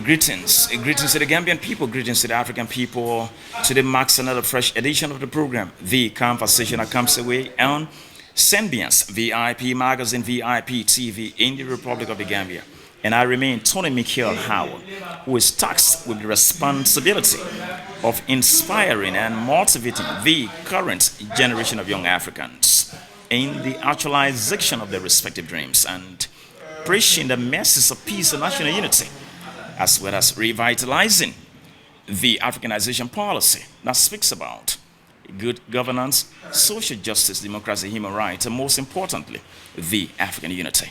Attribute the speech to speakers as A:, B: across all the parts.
A: Greetings to the Gambian people, greetings to the African people. Today marks another fresh edition of the program, The Conversation that comes away on Sembiance VIP Magazine, VIP TV in the Republic of the Gambia. And I remain Thony Mikel Howard, who is tasked with the responsibility of inspiring and motivating the current generation of young Africans in the actualization of their respective dreams and preaching the message of peace and national unity, as well as revitalizing the Africanization policy that speaks about good governance, social justice, democracy, human rights, and most importantly, the African unity.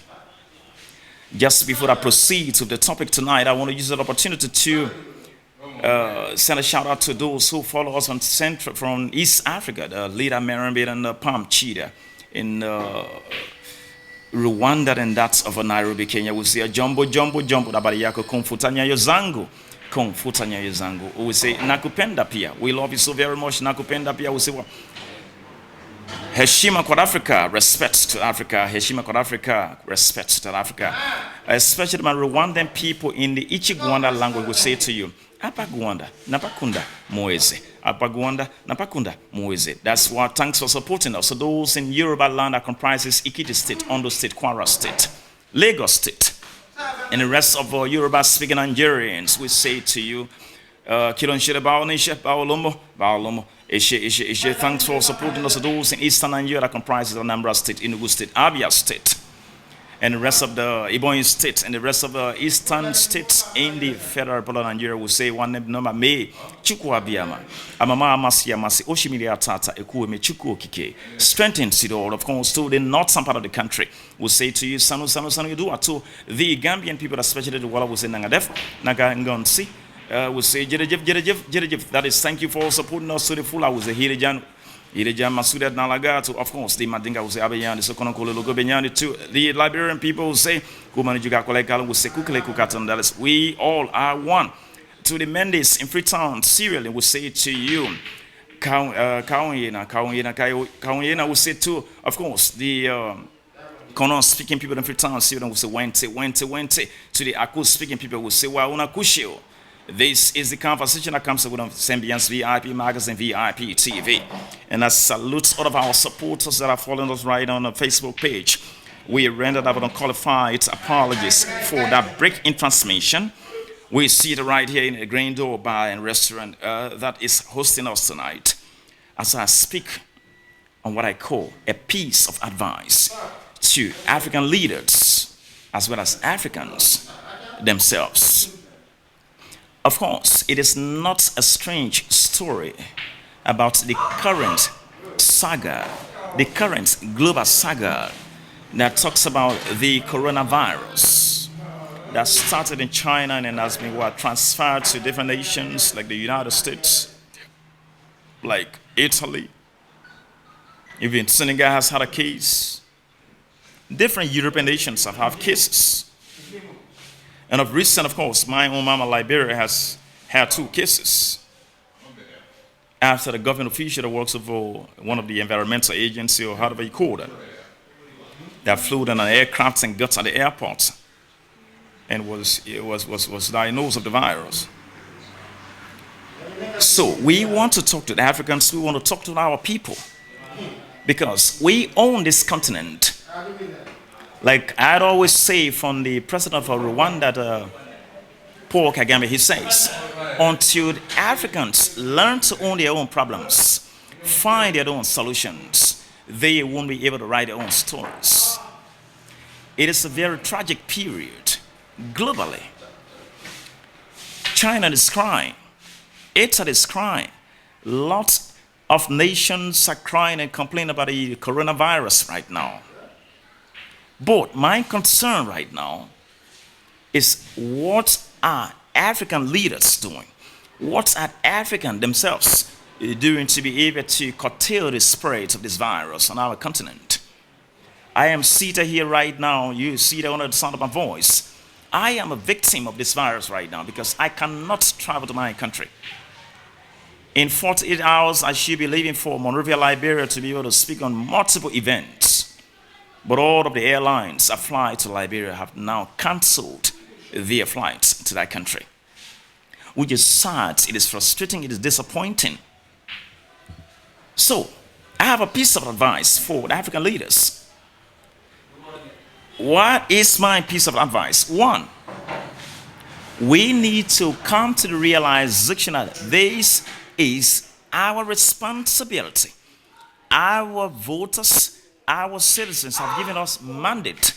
A: Just before I proceed to the topic tonight, I want to use that opportunity to send a shout out to those who follow us from East Africa, the Lida Merambit and the Palm Cheetah in Rwanda, and that's of Nairobi, Kenya. We see a jumbo dabari yako kumfutanya yozangu. Kumfutanya yozangu. We say nakupenda pia. We love you so very much. Nakupenda pia. We say heshima kwa Africa, respect to Africa. Heshima kwa Africa, respect to Africa. Especially my Rwandan people in the Ichigwanda language will say to you, Apagwanda, Napakunda, Moese. Apagwanda, Napakunda, Moese. That's what, thanks for supporting us. So those in Yoruba land that comprises Ikiti State, Ondo State, Kwara State, Lagos State, and the rest of Yoruba speaking Nigerians, we say to you, Kilonshire Baonisha, Baolomo, Baolomo, Ishe. Thanks for supporting us. Those in Eastern Nigeria that comprises Anambra State, Enugu State, Abia State, and the rest of the Ebonyi State, and the rest of the Eastern States in the Federal Republic of Nigeria will say one name number me Chukwu Abiyama, Amama Amasi Amasi, Oshimiri Atata, Ekuweme Chukwu Okike, strengthens it all. Of course, to the northern part of the country, will say to you, Sanu, you do to the Gambian people, especially the Walla will say Nangadef, Naga Ngonsi, will say Jerejev. That is, thank you for supporting us to the full. I will say Hirijan Masudat Nalagato, of course, the Madinga will say Abayan, the Sokonokolo Logo Benyani, to the Liberian people will say, Kumanijuga Kolekal will say Kukule Kukatan, that is, we all are one. To the Mendes in Freetown, Sierra Leone will say to you, Kauyena will say to, of course, the Konon speaking people in Freetown, Sierra Leone will say Wente. To the Aku speaking people will say Wauna Kushio. This is the conversation that comes with Sembiance VIP Magazine, VIP TV. And I salute all of our supporters that are following us right on the Facebook page. We rendered our unqualified apologies for that break in transmission. We see it right here in a Green Door Bar and Restaurant that is hosting us tonight. As I speak on what I call a piece of advice to African leaders as well as Africans themselves. Of course, it is not a strange story about the current saga, the current global saga that talks about the coronavirus that started in China and has been transferred to different nations like the United States, like Italy. Even Senegal has had a case. Different European nations have had cases. And of recent, of course, my own mama, Liberia, has had 2 cases. After the government official that works for one of the environmental agency, or however you call it, that flew in an aircraft and got at the airport and was diagnosed with the virus. So we want to talk to the Africans, we want to talk to our people, because we own this continent. Like I'd always say from the president of Rwanda, Paul Kagame, he says, until the Africans learn to own their own problems, find their own solutions, they won't be able to write their own stories. It is a very tragic period globally. China is crying. Italy is crying. Lots of nations are crying and complaining about the coronavirus right now. But my concern right now is, what are African leaders doing? What are Africans themselves doing to be able to curtail the spread of this virus on our continent? I am seated here right now. You see that under the sound of my voice. I am a victim of this virus right now because I cannot travel to my country. In 48 hours, I should be leaving for Monrovia, Liberia, to be able to speak on multiple events. But all of the airlines that fly to Liberia have now cancelled their flights to that country. which is sad, it is frustrating, it is disappointing. So, I have a piece of advice for the African leaders. What is my piece of advice? One, we need to come to the realization that this is our responsibility. Our voters, our citizens have given us mandate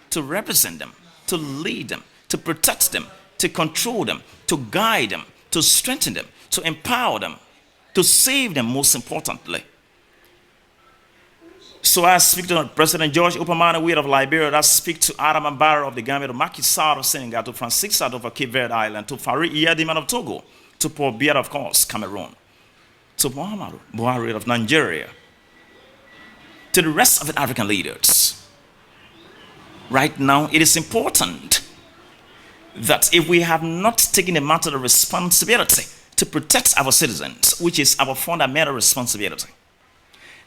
A: to represent them, to lead them, to protect them, to control them, to guide them, to strengthen them, to empower them, to save them, most importantly. So I speak to President George Upamana of Liberia, I speak to Adam Barrow of the Gambia, to Macky Sall of Senegal, to Francis Sall of Cape Verde Island, to Farid Iyadiman of Togo, to Paul Biya of course, Cameroon, to Muhammadu Buhari of Nigeria, to the rest of the African leaders. Right now, it is important that if we have not taken the matter of responsibility to protect our citizens, which is our fundamental responsibility,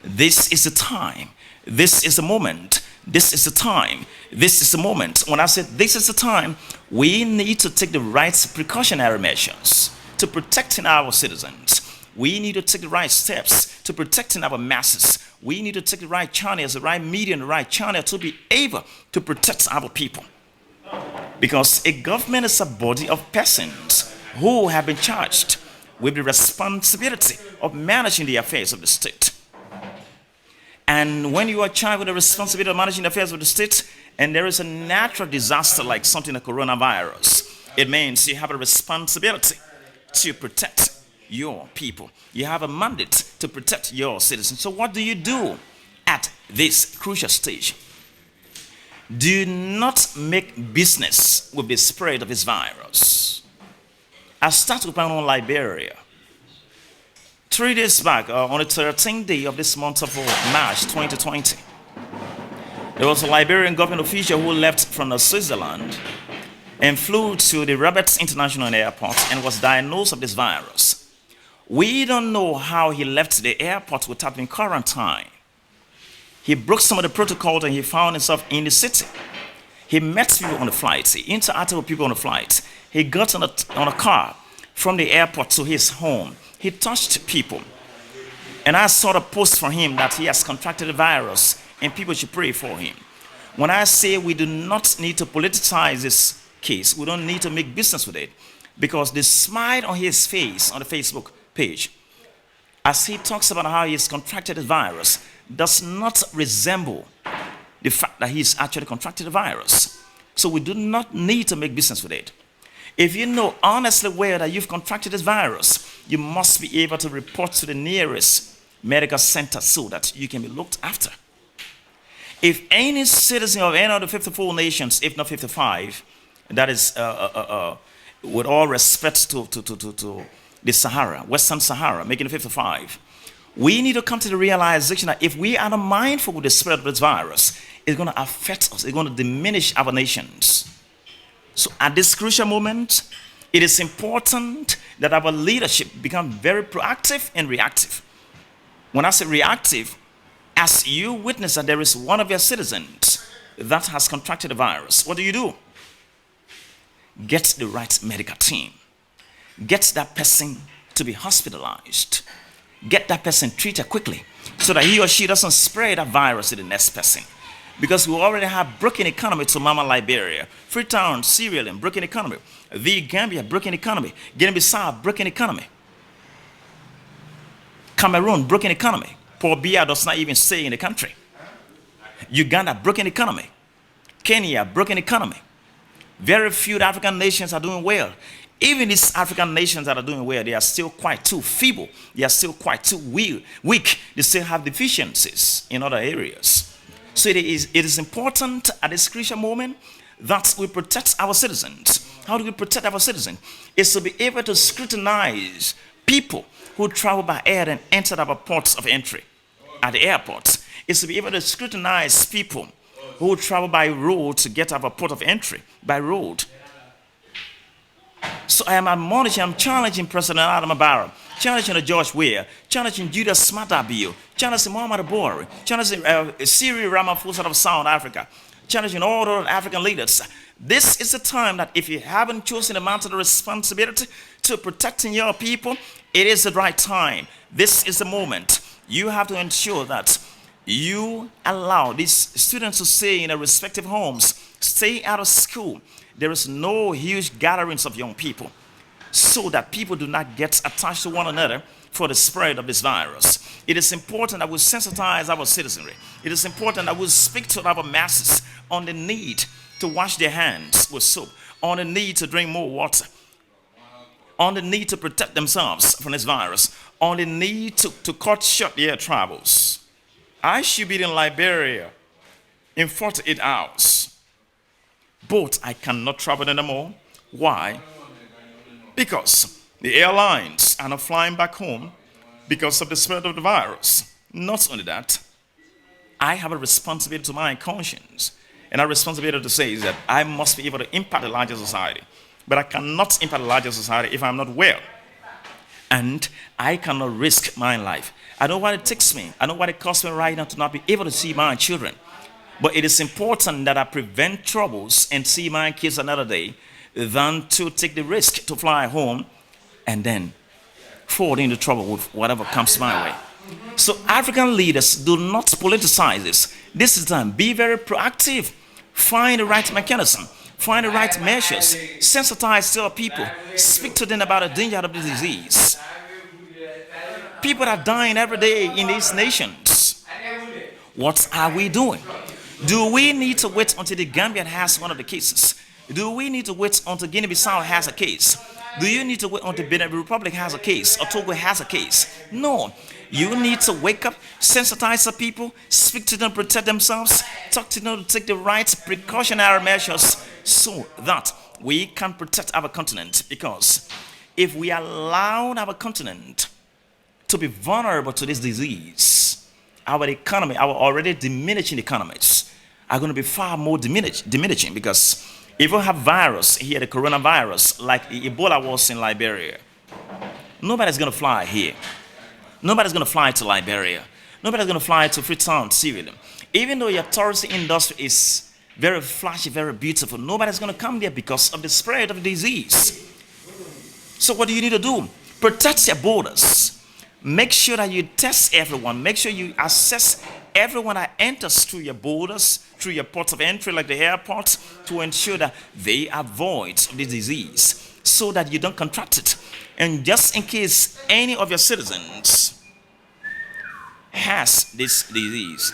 A: this is the time, this is the moment, this is the time, this is the moment. When I said this is the time, we need to take the right precautionary measures to protecting our citizens. We need to take the right steps to protecting our masses. We need to take the right channels, the right media, and the right channel to be able to protect our people. Because a government is a body of persons who have been charged with the responsibility of managing the affairs of the state. And when you are charged with the responsibility of managing the affairs of the state, and there is a natural disaster like something like coronavirus, it means you have a responsibility to protect your people. You have a mandate to protect your citizens. So what do you do at this crucial stage? Do not make business with the spread of this virus. I start with my own Liberia. 3 days back, on the 13th day of this month of March 2020, there was a Liberian government official who left from Switzerland and flew to the Roberts International Airport and was diagnosed with this virus. We don't know how he left the airport without being quarantined. He broke some of the protocols and he found himself in the city. He met people on the flight. He interacted with people on the flight. He got on a car from the airport to his home. He touched people. And I saw the post from him that he has contracted the virus and people should pray for him. When I say we do not need to politicize this case, we don't need to make business with it, because the smile on his face on the Facebook page, as he talks about how he has contracted the virus, does not resemble the fact that he's actually contracted the virus. So we do not need to make business with it. If you know honestly well that you've contracted this virus, you must be able to report to the nearest medical center so that you can be looked after. If any citizen of any of the 54 nations, if not 55, that is with all respect to the Sahara, Western Sahara, making it 55, we need to come to the realization that if we are not mindful of the spread of this virus, it's going to affect us, it's going to diminish our nations. So at this crucial moment, it is important that our leadership become very proactive and reactive. When I say reactive, as you witness that there is one of your citizens that has contracted the virus, what do? Get the right medical team. Get that person to be hospitalized. Get that person treated quickly so that he or she doesn't spread that virus to the next person. Because we already have broken economy to Mama Liberia, Freetown, Sierra Leone, broken economy, the Gambia, broken economy, Guinea-Bissau, broken economy, Cameroon, broken economy. Paul Biya does not even stay in the country. Uganda, broken economy. Kenya, broken economy. Very few African nations are doing well. Even these African nations that are doing well, they are still quite too feeble. They are still quite too weak. They still have deficiencies in other areas. So it is important at this crucial moment that we protect our citizens. How do we protect our citizens? It's to be able to scrutinize people who travel by air and enter our ports of entry at the airport. It's to be able to scrutinize people who travel by road to get our port of entry by road. So I am admonishing, I'm challenging President Adam Barrow, challenging George Weah, challenging Judas Smatabio, challenging Muhammadu Buhari, challenging Cyril Ramaphosa of South Africa, challenging all the African leaders. This is the time that if you haven't chosen the mountain of responsibility to protecting your people, it is the right time. This is the moment. You have to ensure that you allow these students to stay in their respective homes, stay out of school. There is no huge gatherings of young people so that people do not get attached to one another for the spread of this virus. It is important that we sensitize our citizenry. It is important that we speak to our masses on the need to wash their hands with soap, on the need to drink more water, on the need to protect themselves from this virus, on the need to cut short their travels. I should be in Liberia in 48 hours, but I cannot travel anymore. Why? Because the airlines are not flying back home because of the spread of the virus. Not only that, I have a responsibility to my conscience. And our responsibility to say is that I must be able to impact the larger society. But I cannot impact the larger society if I'm not well. And I cannot risk my life. I know what it takes me. I know what it costs me right now to not be able to see my children. But it is important that I prevent troubles and see my kids another day than to take the risk to fly home and then fall into trouble with whatever comes my way. So African leaders, do not politicize this. This is time. Be very proactive. Find the right mechanism. Find the right measures. Sensitize to our people. Speak to them about the danger of the disease. People are dying every day in these nations. What are we doing? Do we need to wait until the Gambia has one of the cases? Do we need to wait until Guinea-Bissau has a case? Do you need to wait until Benin Republic has a case or Togo has a case? No. You need to wake up, sensitize the people, speak to them, protect themselves, talk to them to take the right precautionary measures so that we can protect our continent. Because if we allow our continent to be vulnerable to this disease, our economy, our already diminishing economies, are going to be far more diminishing. Because if we have virus here, the coronavirus, like Ebola was in Liberia, nobody's going to fly here. Nobody's going to fly to Liberia. Nobody's going to fly to Freetown, Sierra Leone. Even though your tourism industry is very flashy, very beautiful, nobody's going to come there because of the spread of the disease. So what do you need to do? Protect your borders. Make sure that you test everyone. Make sure you assess everyone that enters through your borders, through your ports of entry like the airport, to ensure that they avoid the disease so that you don't contract it. And just in case any of your citizens has this disease,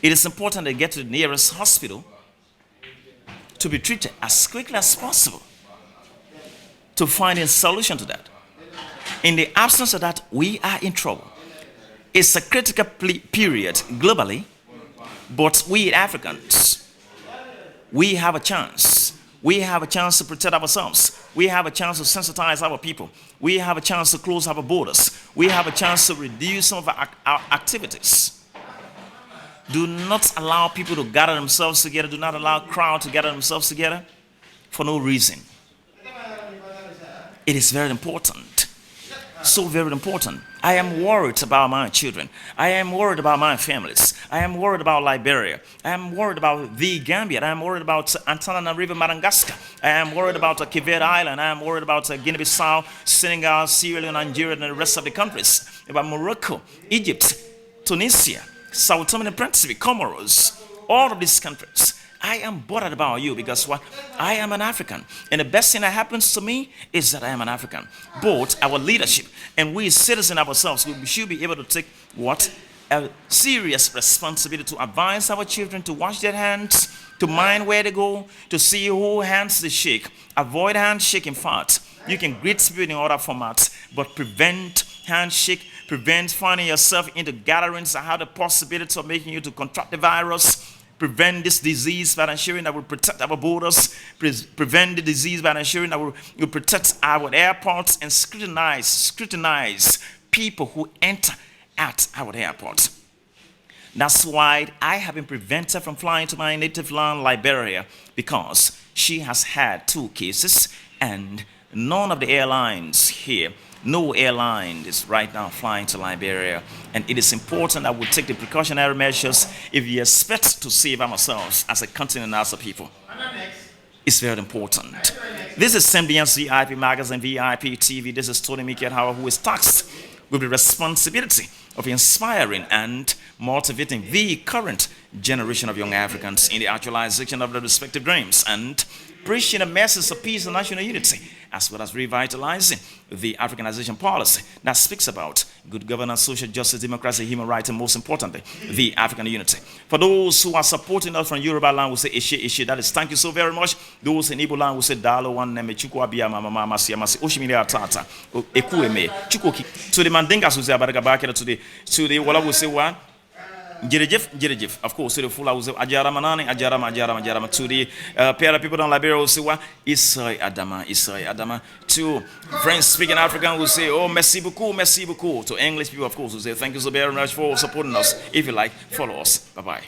A: it is important to get to the nearest hospital to be treated as quickly as possible to find a solution to that. In the absence of that, we are in trouble. It's a critical period globally, but we Africans, we have a chance. We have a chance to protect ourselves. We have a chance to sensitize our people. We have a chance to close our borders. We have a chance to reduce some of our activities. Do not allow people to gather themselves together. Do not allow crowd to gather themselves together for no reason. It is very important. So very important. I am worried about my children. I am worried about my families. I am worried about Liberia. I am worried about the Gambia. I am worried about Antananarivo, Madagascar. I am worried about Cape Verde Island. I am worried about Guinea-Bissau, Senegal, Sierra Leone, Nigeria, and the rest of the countries. About Morocco, Egypt, Tunisia, Sao Tome and Principe, Comoros, all of these countries. I am bothered about you because what? I am an African. And the best thing that happens to me is that I am an African. Both our leadership and we citizens ourselves, we should be able to take what? A serious responsibility to advise our children to wash their hands, to mind where they go, to see who hands they shake. Avoid handshake. In fact, you can greet people in other formats, but prevent handshake, prevent finding yourself into gatherings that have the possibility of making you to contract the virus. Prevent this disease by ensuring that we protect our borders. Prevent the disease by ensuring that we protect our airports and scrutinize people who enter at our airport. That's why I have been prevented from flying to my native land, Liberia, because she has had 2 cases and none of the airlines here No airline is right now flying to Liberia, and it is important that we take the precautionary measures if we expect to save ourselves as a continent and as a people. It's very important. This is Sembiance VIP Magazine, VIP TV. This is Thony Mikel Howard, who is tasked with the responsibility of inspiring and motivating the current generation of young Africans in the actualization of their respective dreams and preaching a message of peace and national unity, as well as revitalizing the Africanization policy that speaks about good governance, social justice, democracy, human rights, and most importantly, the African unity. For those who are supporting us from Yoruba land, we say Ishe. That is thank you so very much. Those in Igbo land, we say Dalo one neme Chukwu Abia Mama Masi Oshimiri Atata Ekueme Chukwuki. To the Mandingas, we say Abaragabakira. To the Wala, we say what? Jirejif, of course, to the full house of Ajarama, to the Pera people in Liberia will say, what? Isai Adama. To French speaking African will say, oh, merci beaucoup. To English people, of course, will say, thank you so very much for supporting us. If you like, follow us. Bye bye.